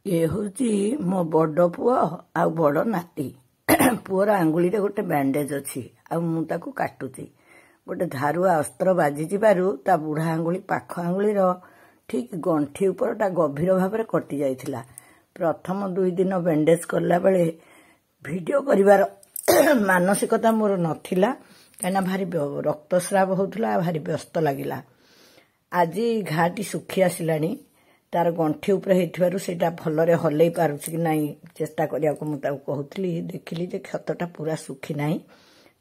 ये हूँ मो बड़ पुओ आ बड़ नाती पुअर आंगुली गोटे बैंडेज अच्छी आकु काटुची गोटे धारुआ अस्त्र बाजी ता बुढ़ा आंगुली पाख आंगुलीर ठीक गंठी उपरटा गभीर भाव में कटि जाइथिला। प्रथम 2 दिन बैंडेज करला बेले वीडियो करिवार मानसिकता मोर नथिला कहीं भारी रक्तस्राव होउथला भारी व्यस्त लागिला। आज घाटी सुखी आसिलानी तार गंठी उपरे हेतिबारु सेटा भलरे हलै पारुछि कि नाही चेष्टा करिया को मुता कहउतली देखिली जे क्षतटा पूरा सुखी नाही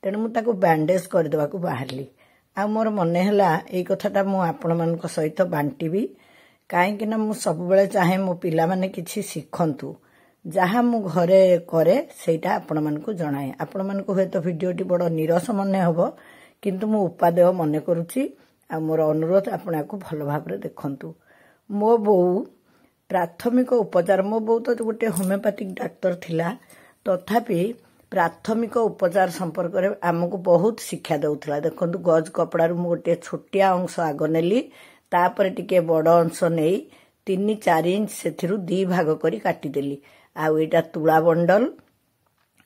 तेणु मु ताको बैंडेज कर देबा को बाहरली। आ मोर मने हला एई कथाटा मु आपण मानक सहित बांटीबी काहे कि ना मु सब बेले चाहे मो पिला माने किछि सिखंतु जहाँ मु घरे करे सेटा आपण मानक जणाए। आपण मानक हेतो वीडियोटी बड़ निरस मने हबो किंतु मु उपादेय मने करूछि आ मोर अनुरोध आपण को भल भाबरे देखंतु। मो बो प्राथमिक उपचार मो बो तो गोटे होमियोपैथिक डाक्टर थिला तथापि प्राथमिक उपचार संपर्क में आमको बहुत शिक्षा दउथला। देखंतु गज कपड़ारू मु गोटे छोटिया अंश आग नेली तापर टिके बड़ अंश नहीं 3-4 इंच सेथिरु 2 भाग करी काटी देली। आ एटा तुला बंडल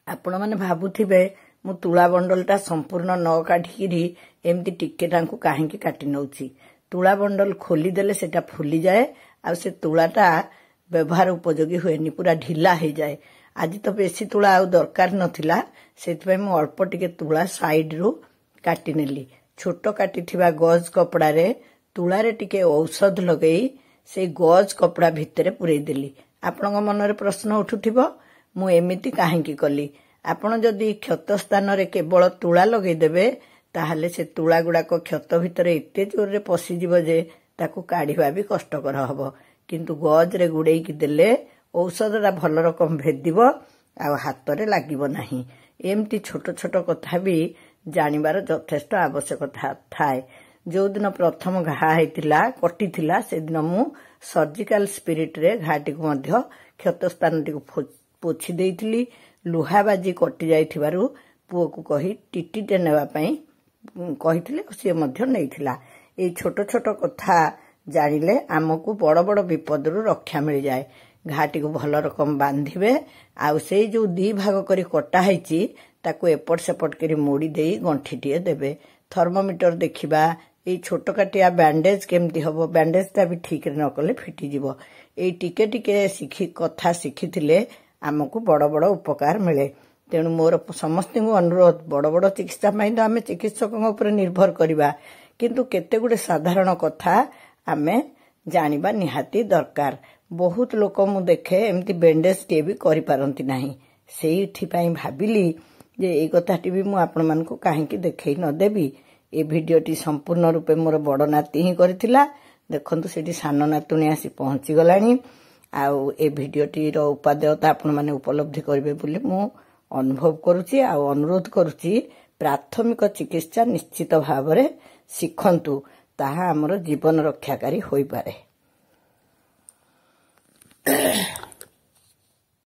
आपण माने भाबुथिबे मु तुला बंडलटा संपूर्ण न काढिकिरी एमती टिके टांकु काहेकि काटी नउची। तुला बंडल खोली देले सेटा फुली जाए आ से तुलाटा व्यवहार उपयोगी हुएनी पूरा ढिला हो जाए। आज तो बेसी तुला आ दरकार नथिला सेतपे मु अल्प टिके तुला साइड रु काटी नेली। छोटो काटी थिबा गज कपड़ा रे तुला रे टिके औषध लगेई से गज कपड़ा भितरे पुरई देली। आपनक मन रे प्रश्न उठुथिबो मु एमिति काहेकि कली। आपण जदि क्षत स्थान रे केवल तुला लगेई देबे ताहले से तुला गुड़ाक क्षत भितर एते जोर रे पसी जीव जे ताकू काढ़िबा भी कष्टकर हबो किंतु गज रे गुड़ेई देले औषधटा भल रकम भेदिब आ हाथ रे लागिबो नाही। एमती छोट छोट कथा भी जानिबार यथेष्ट आवश्यकता थाए। जो दिन प्रथम घा हेतिला कटि थिला से दिन मु सर्जिकल स्पिरिट रे घाटी को मध्य क्षत स्थान टी पोछि देइथिली। लुहा बाजी कटि जाइथिबारु पुओ को कही टीटीटे नेबा पई कहिथिले से मध्य नैथिला। ए छोट छोट कथा जानिले आमको बड़ बड़ विपदरु रक्षा मिल जाए। घाटी को भल रकम बांधिबे आउ से जो 2 भाग करी कटा हैची ताको एपट सेपट करी मोड़ी देई गंठीटिए देबे। थर्मोमीटर देखिबा ए छोट काटिया बैंडेज केमती हबो बैंडेजटा भी ठीक रे न कले फिटी जीवो। ए टिके टिके सिखी कथा सिखिथिले आमको बड़ बड़ उपकार मिले। तेणु मोर समस्त अनुरोध बड़ बड़ चिकित्सा तो आम चिकित्सकों उपर निर्भर करवा किंतु केते गुडे साधारण कथा आमे जानिबा निहाती दरकार। बहुत लोक मु देखे एमती बैंडेज टे भी करि पारंती नाही सेठी पई भाबिली जे ए कथाटी भी मु आपण मानकु काहेकि देखै न देबी। ए वीडियोटी संपूर्ण रूपे मोर बड़ नाती ही करथिला। देखंतु सेठी सान नातुणी आसी पहुंची गलानी आउ ए वीडियोटी रो उपादेयता आपण माने उपलब्धि करबे बोली मु अनुभव करुची आ अनुरोध करुची। प्राथमिक चिकित्सा निश्चित भाव में शिखंतु ताहा हमर जीवन रक्षाकारी होई पारे।